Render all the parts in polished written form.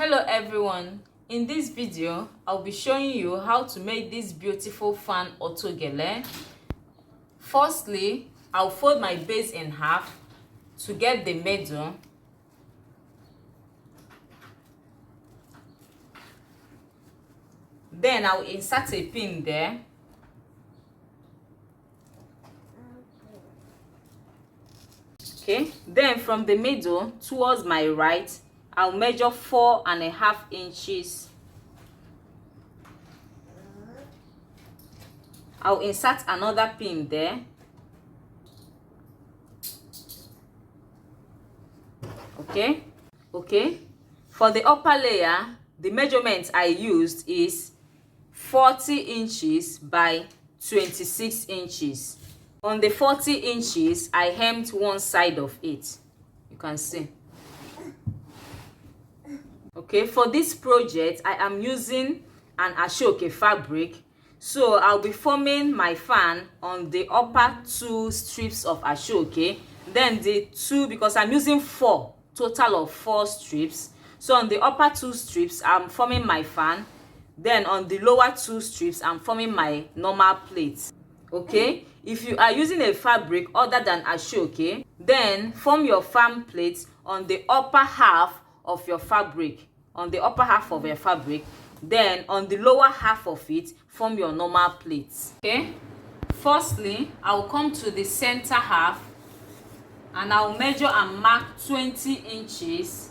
Hello everyone, in this video I'll be showing you how to make this beautiful fan autogele. Firstly, I'll fold my base in half to get the middle. Then I'll insert a pin there. Okay, then from the middle towards my right, I'll measure 4.5 inches. I'll insert another pin there. Okay. For the upper layer, the measurement I used is 40 inches by 26 inches. On the 40 inches, I hemmed one side of it. You can see. Okay, for this project, I am using an Ashoke fabric. So I'll be forming my fan on the upper 2 strips of Ashoke. Then the 2, because I'm using 4, total of 4 strips. So on the upper 2 strips, I'm forming my fan. Then on the lower 2 strips, I'm forming my normal plate. Okay, if you are using a fabric other than Ashoke, then form your fan plate on the upper half of your fabric. Then on the lower half of it, form your normal plates. Okay, firstly, I'll come to the center half and I'll measure and mark 20 inches.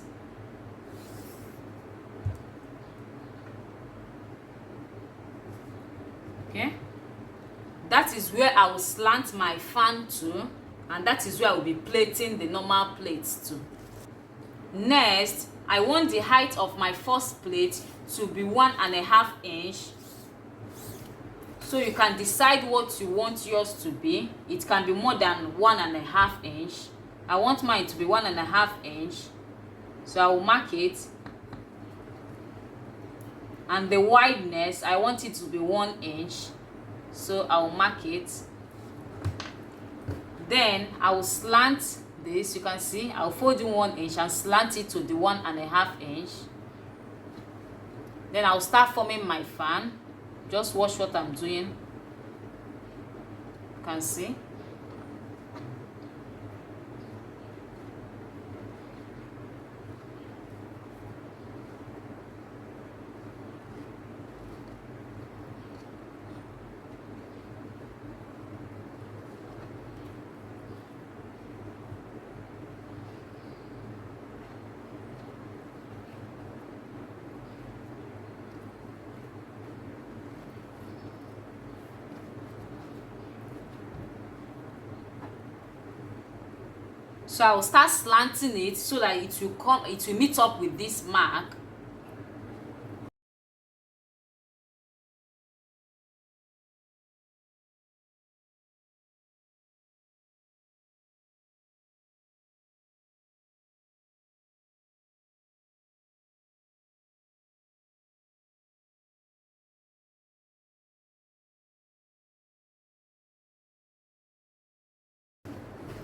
Okay, that is where I will slant my fan to, and that is where I will be plating the normal plates to. Next, I want the height of my first plate to be 1.5 inch. So you can decide what you want yours to be. It can be more than 1.5 inch. I want mine to be 1.5 inch. So I will mark it. And the wideness, I want it to be 1 inch. So I will mark it. Then I will slant this. You can see I'll fold in 1 inch and slant it to the 1.5 inch. Then I'll start forming my fan. Just watch what I'm doing. You can see. So I will start slanting it so that it will meet up with this mark.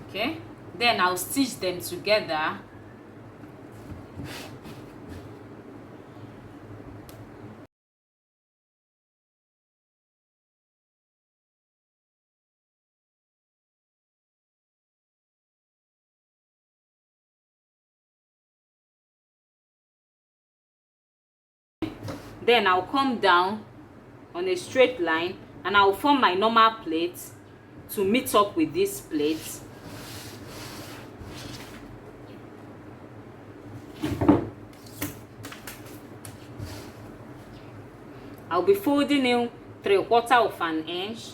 Okay, then I'll stitch them together. Then I'll come down on a straight line and I'll form my normal plate to meet up with this plate. I'll be folding in 3/4 inch.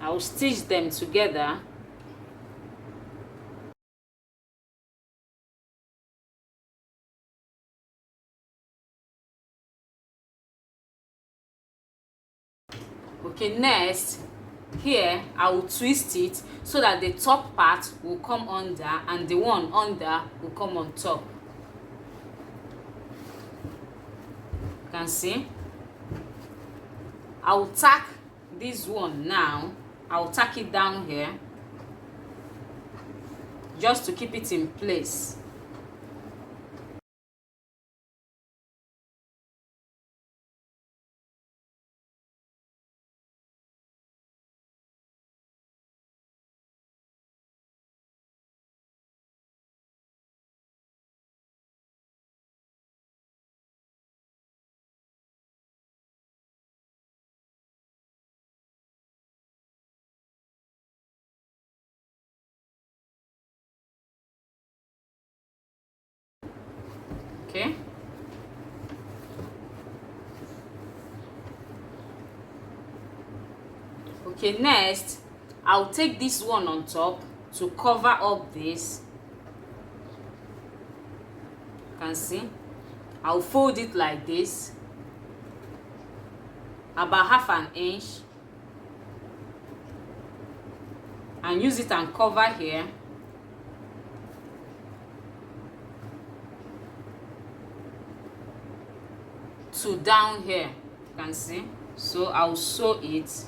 I'll stitch them together. Okay, next here I will twist it so that the top part will come under and the one under will come on top. You can see. I will tack this one now. I will tack it down here just to keep it in place. Okay. Okay, next I'll take this one on top to cover up this. You can see. I'll fold it like this, about 1/2 inch, and use it and cover here. To down here, you can see. So I'll sew it.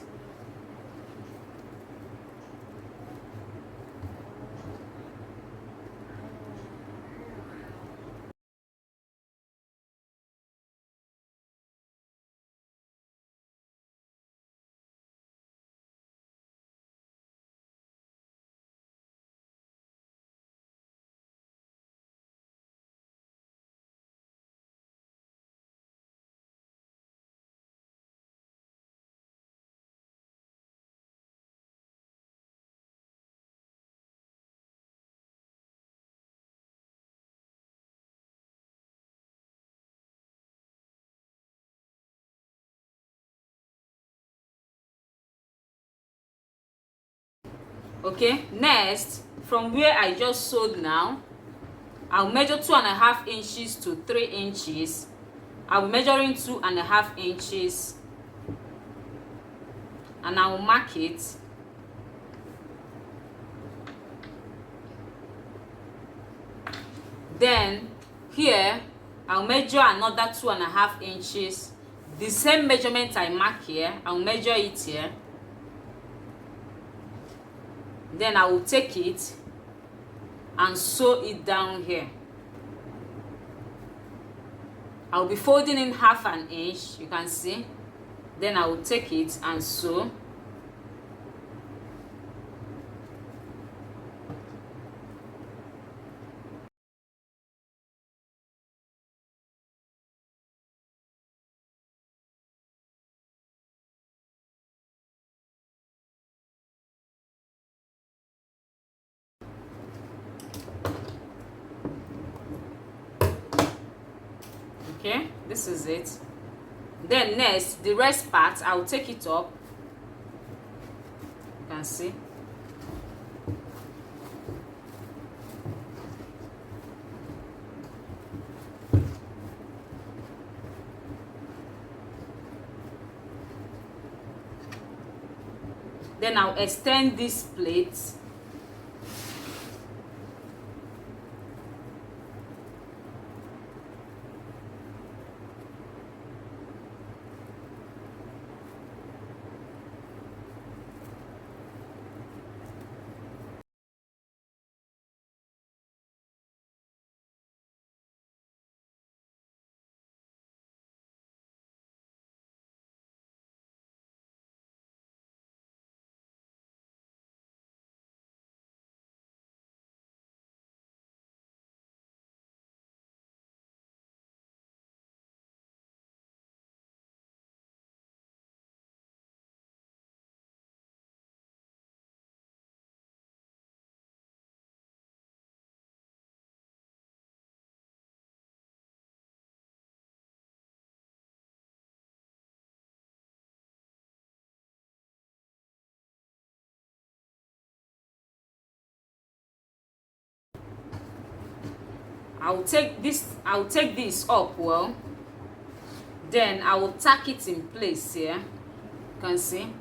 Okay, next from where I just sewed now, I'll measure 2.5 inches to 3 inches. I'll be measuring 2.5 inches and I'll mark it. Then here I'll measure another 2.5 inches. The same measurement I mark here, I'll measure it here. Then I will take it and sew it down here. I'll be folding in 1/2 inch, you can see. Then I will take it and sew. Okay, this is it. Then next, the rest part, I will take it up. You can see. Then I'll extend this plate. I'll take this up well. Then I will tack it in place here. You can see.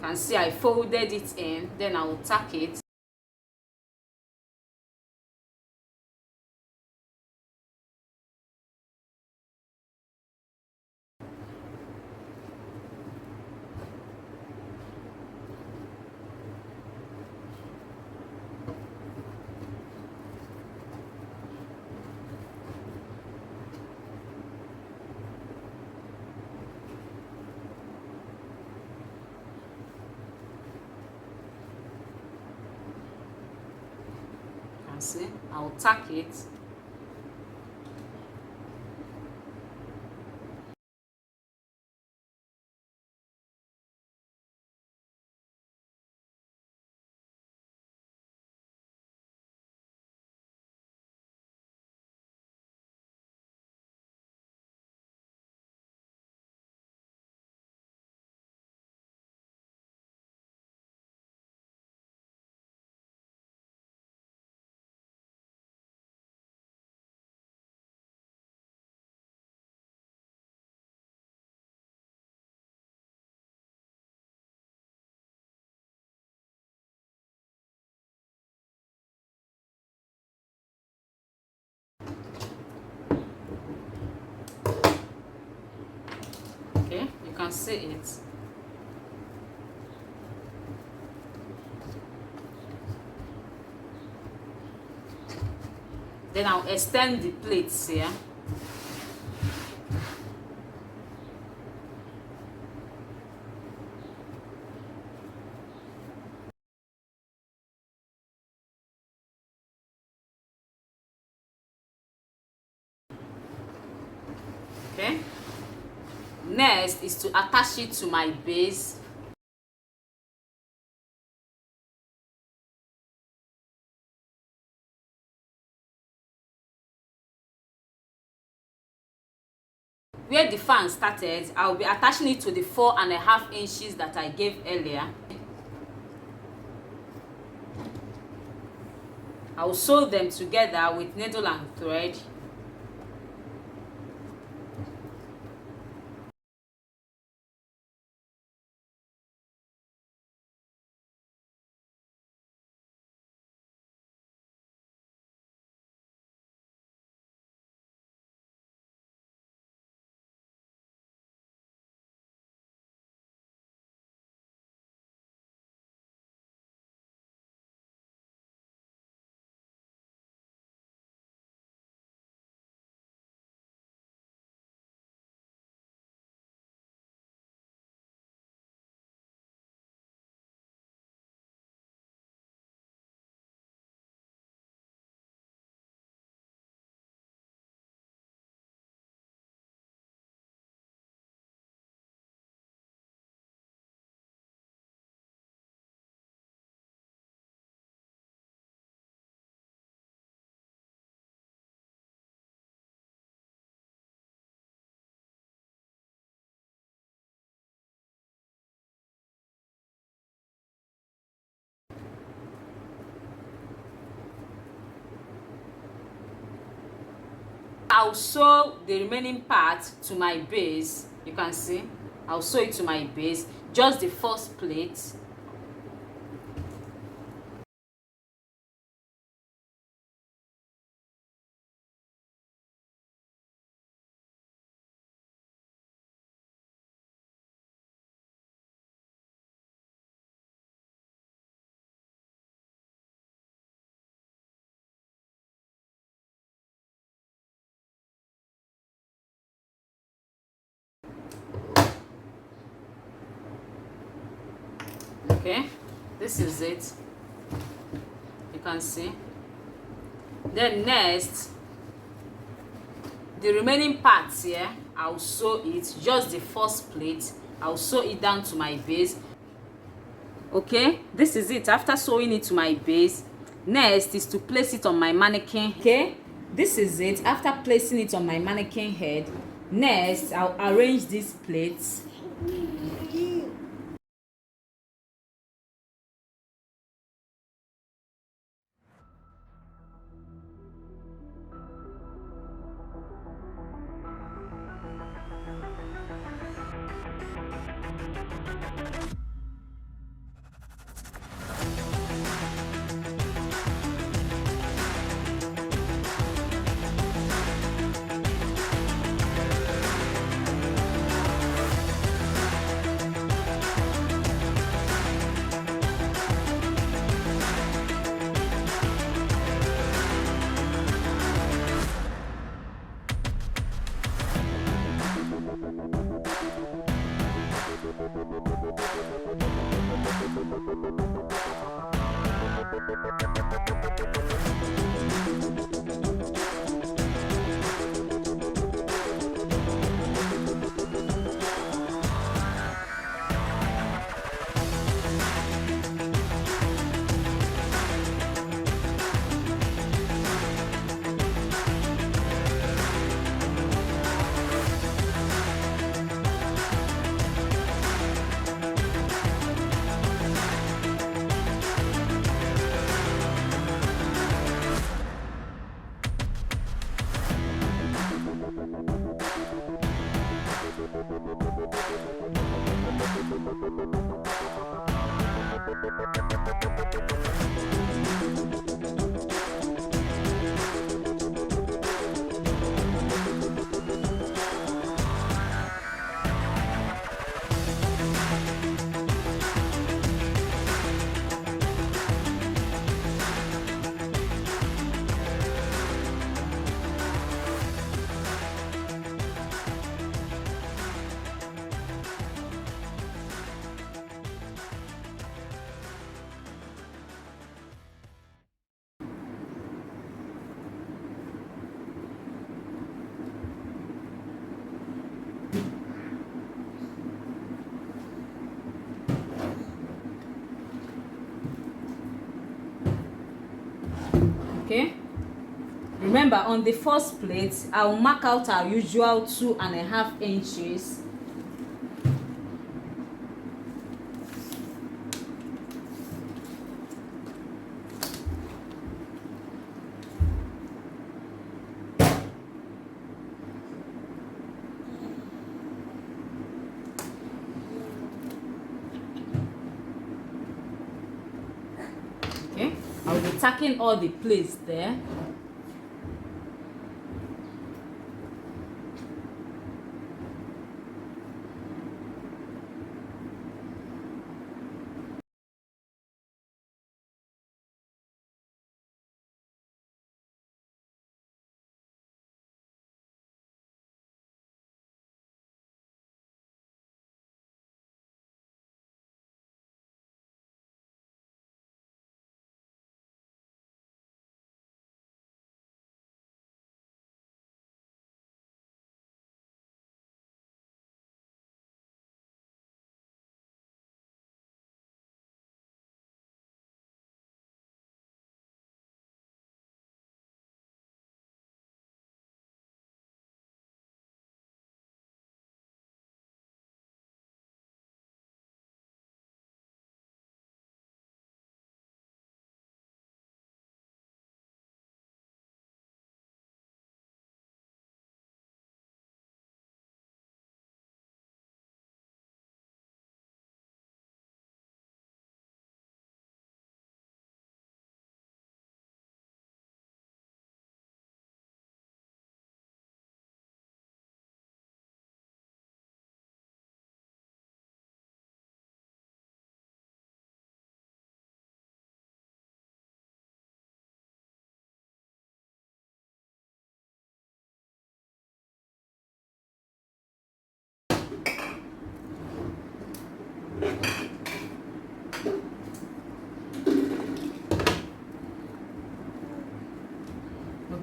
You can see I folded it in, then I will tack it. See, I'll tack it. Okay, you can see it. Then I'll extend the plates here. Okay. Next is to attach it to my base. Where the fan started, I'll be attaching it to the 4.5 inches that I gave earlier. I'll sew them together with needle and thread. I'll sew the remaining part to my base. You can see I'll sew it to my base, just the first plate. Okay, this is it. You can see. Then next, the remaining parts here, I'll sew it, just the first plate. I'll sew it down to my base. Okay, this is it. After sewing it to my base, next is to place it on my mannequin. Okay, this is it. After placing it on my mannequin head, next I'll arrange these plates. Okay, remember on the first plate I will mark out our usual 2.5 inches. Okay, I will be tacking all the plates there.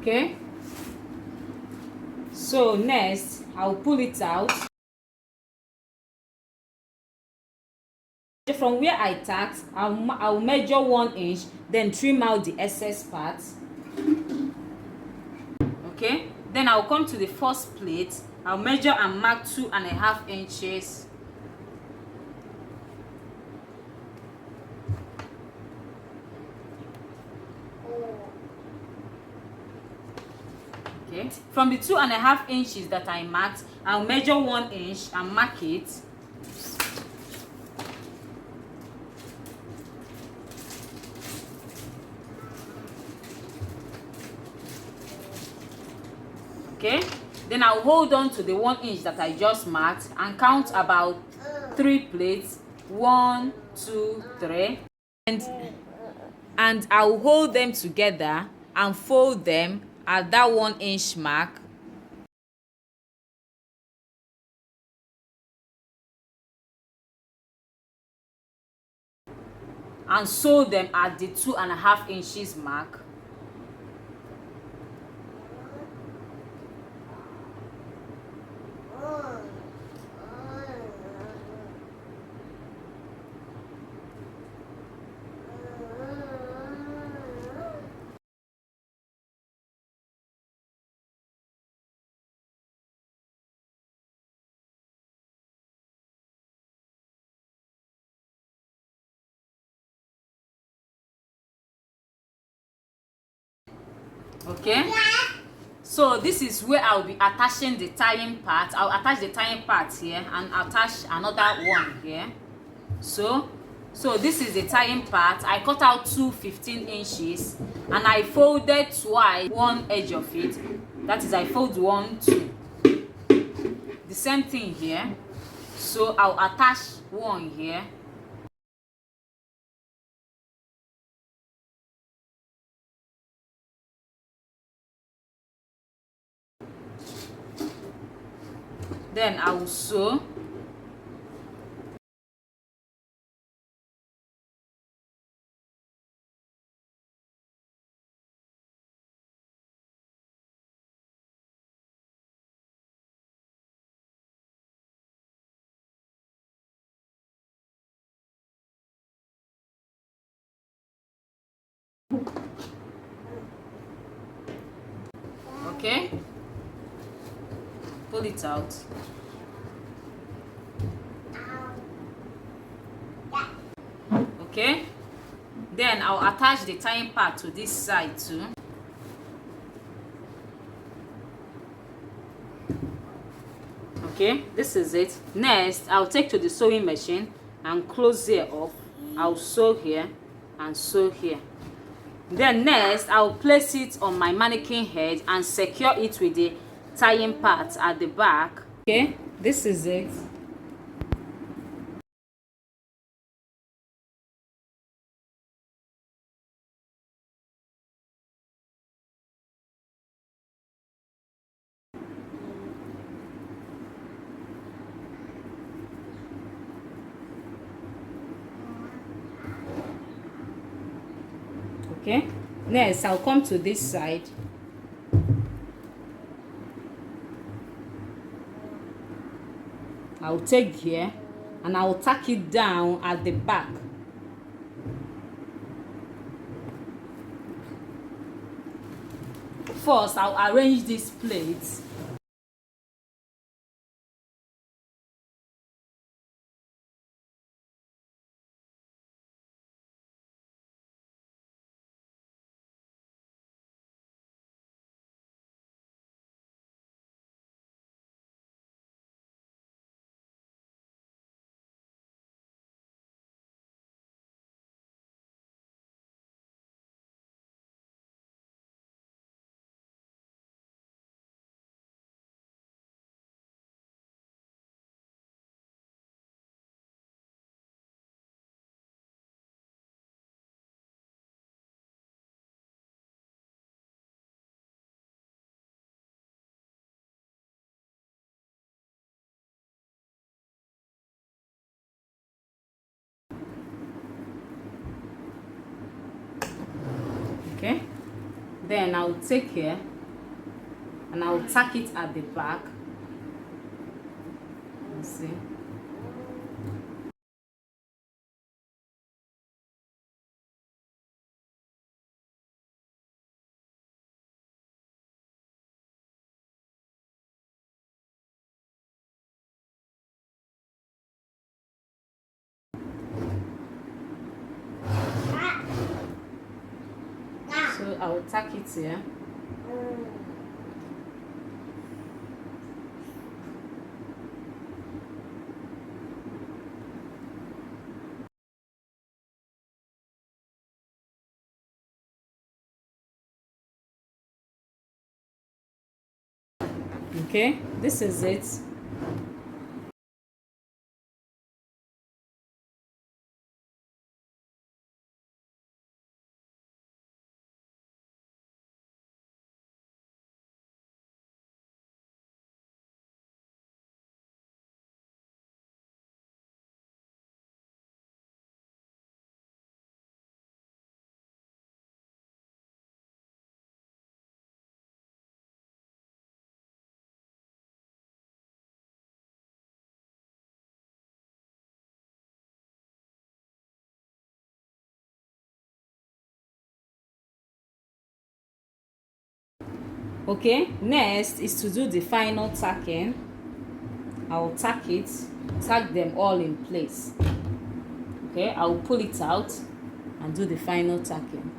Okay, so next I'll pull it out. From where I tacked, I'll measure 1 inch, then trim out the excess part. Okay, then I'll come to the first plate. I'll measure and mark 2.5 inches. Okay, from the 2.5 inches that I marked, I'll measure 1 inch and mark it. Okay, then I'll hold on to the 1 inch that I just marked and count about 3 plates. 1, 2, 3, and I'll hold them together and fold them at that 1 inch mark. and sew them at the 2.5 inches mark. Okay, so this is where I'll be attaching the tying part. I'll attach the tying part here and attach another one here. So this is the tying part. I cut out 2 15 inches and I folded twice one edge of it. That is, I fold 1 2. The same thing here. So I'll attach one here. Then I will sew. Okay, pull it out. Okay, then I'll attach the tying part to this side too. Okay, this is it. Next, I'll take to the sewing machine and close here up. I'll sew here and sew here. Then next, I'll place it on my mannequin head and secure it with the tying part at the back. Okay, this is it. Okay, next I'll come to this side. I'll take here and I'll tack it down at the back. First, I'll arrange these plates. Okay, then I'll take here and I'll tack it at the back. Let's see. So I will tack it here. Okay, this is it. Okay, next is to do the final tacking. I'll tack them all in place. Okay, I'll pull it out and do the final tacking.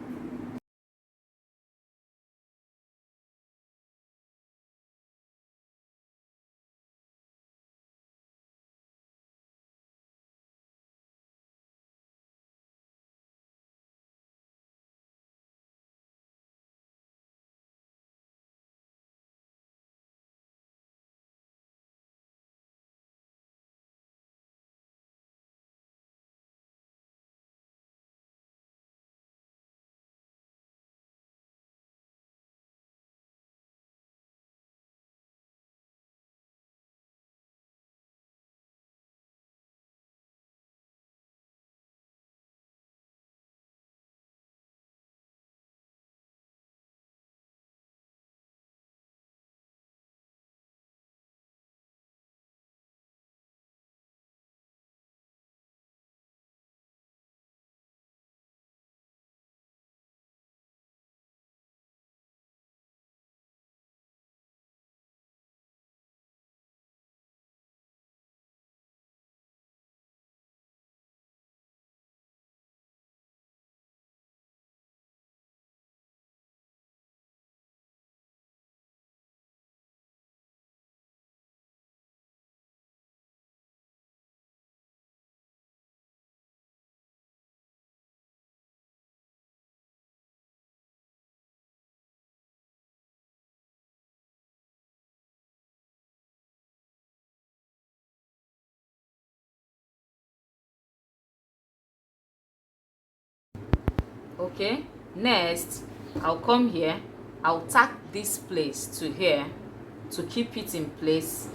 Okay, next I'll come here, I'll tack this place to here to keep it in place.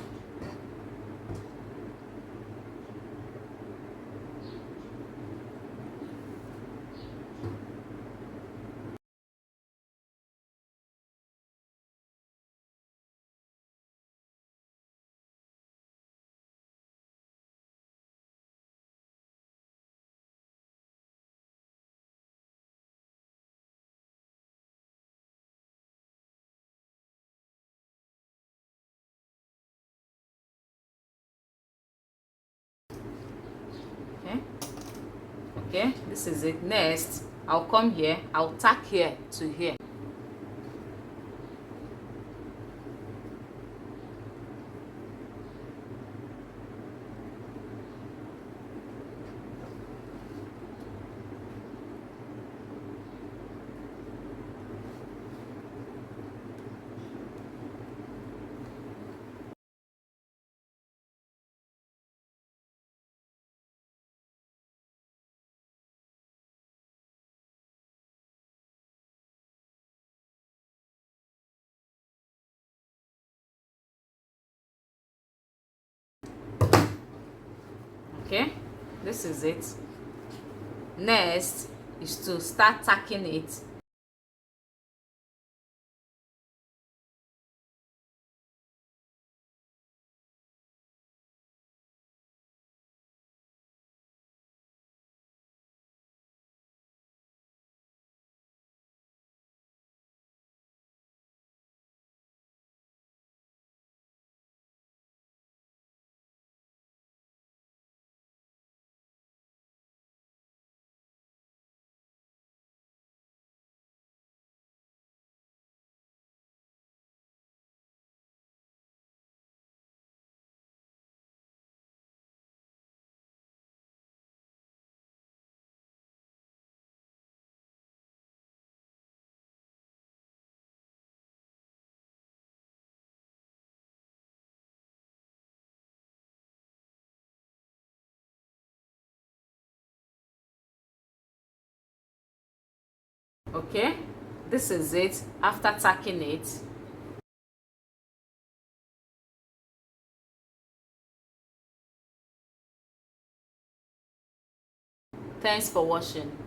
Okay, okay, this is it. Next I'll come here, I'll tack here to here. Okay, this is it. Next is to start tacking it. Okay, this is it after tacking it. Thanks for watching.